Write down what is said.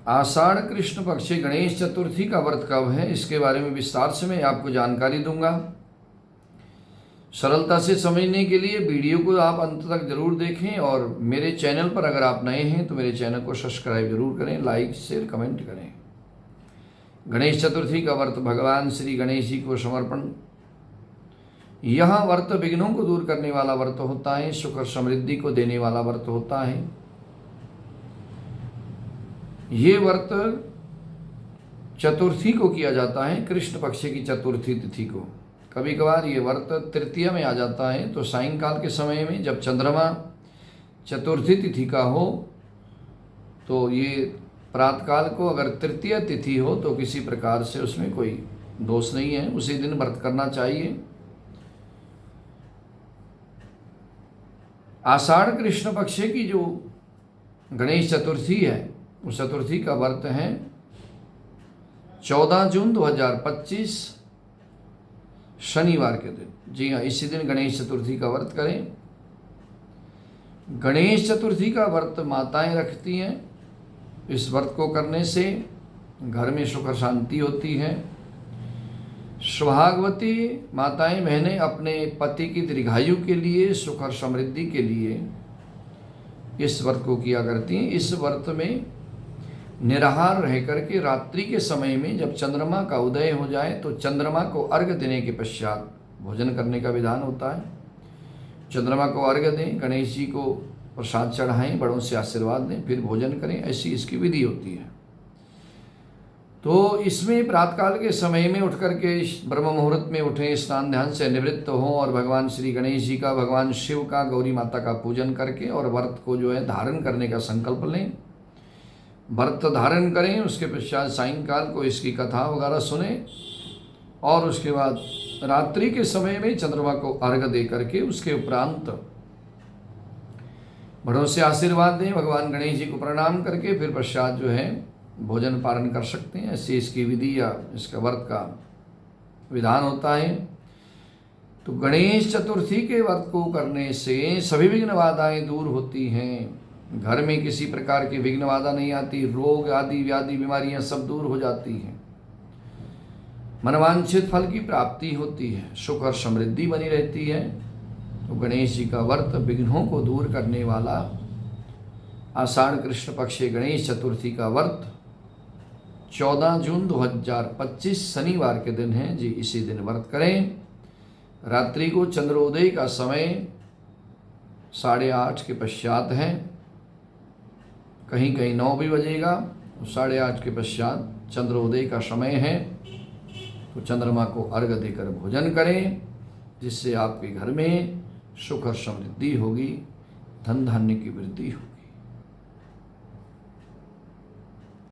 आषाढ़ कृष्ण पक्ष गणेश चतुर्थी का व्रत कब है, इसके बारे में विस्तार से मैं आपको जानकारी दूंगा। सरलता से समझने के लिए वीडियो को आप अंत तक जरूर देखें, और मेरे चैनल पर अगर आप नए हैं तो मेरे चैनल को सब्सक्राइब जरूर करें, लाइक शेयर कमेंट करें। गणेश चतुर्थी का व्रत भगवान श्री गणेश जी को समर्पण। यह व्रत विघ्नों को दूर करने वाला व्रत होता है, सुख और समृद्धि को देने वाला व्रत होता है। ये व्रत चतुर्थी को किया जाता है, कृष्ण पक्ष की चतुर्थी तिथि को। कभी कभार ये व्रत तृतीया में आ जाता है, तो सायंकाल के समय में जब चंद्रमा चतुर्थी तिथि का हो, तो ये प्रातकाल को अगर तृतीय तिथि हो तो किसी प्रकार से उसमें कोई दोष नहीं है, उसी दिन व्रत करना चाहिए। आषाढ़ कृष्ण पक्ष की जो गणेश चतुर्थी है, उस चतुर्थी का व्रत है 14 जून 2025 शनिवार के दिन। जी हाँ, इसी दिन गणेश चतुर्थी का व्रत करें। गणेश चतुर्थी का व्रत माताएं रखती हैं। इस व्रत को करने से घर में सुख और शांति होती है। सुहागवती माताएं बहनें अपने पति की दीर्घायु के लिए, सुख और समृद्धि के लिए इस व्रत को किया करती हैं। इस व्रत में निराहार रह करके रात्रि के समय में जब चंद्रमा का उदय हो जाए तो चंद्रमा को अर्घ्य देने के पश्चात भोजन करने का विधान होता है। चंद्रमा को अर्घ्य दें, गणेश जी को प्रसाद चढ़ाएं, बड़ों से आशीर्वाद लें, फिर भोजन करें, ऐसी इसकी विधि होती है। तो इसमें प्रातकाल के समय में उठ करके ब्रह्म मुहूर्त में उठें, स्नान ध्यान से निवृत्त हों और भगवान श्री गणेश जी का, भगवान शिव का, गौरी माता का पूजन करके और व्रत को जो है धारण करने का संकल्प लें। व्रत धारण करें, उसके पश्चात सायंकाल को इसकी कथा वगैरह सुने, और उसके बाद रात्रि के समय में चंद्रमा को अर्घ्य दे करके उसके उपरांत बड़ों से आशीर्वाद दें, भगवान गणेश जी को प्रणाम करके फिर पश्चात जो है भोजन पारण कर सकते हैं। ऐसी इसकी विधि या इसका व्रत का विधान होता है। तो गणेश चतुर्थी के व्रत को करने से सभी विघ्न बाधाएं दूर होती हैं। घर में किसी प्रकार की विघ्न बाधा नहीं आती, रोग आदि व्याधि बीमारियां सब दूर हो जाती हैं, मनवांछित फल की प्राप्ति होती है, सुख और समृद्धि बनी रहती है। तो गणेश जी का व्रत विघ्नों को दूर करने वाला आषाढ़ कृष्ण पक्ष गणेश चतुर्थी का व्रत 14 जून 2025 शनिवार के दिन है। जी इसी दिन व्रत करें। रात्रि को चंद्रोदय का समय 8:30 के पश्चात है, कहीं कहीं 9 भी बजेगा, 8:30 के पश्चात चंद्रोदय का समय है। तो चंद्रमा को अर्घ्य देकर भोजन करें, जिससे आपके घर में सुख और समृद्धि होगी, धन धान्य की वृद्धि होगी।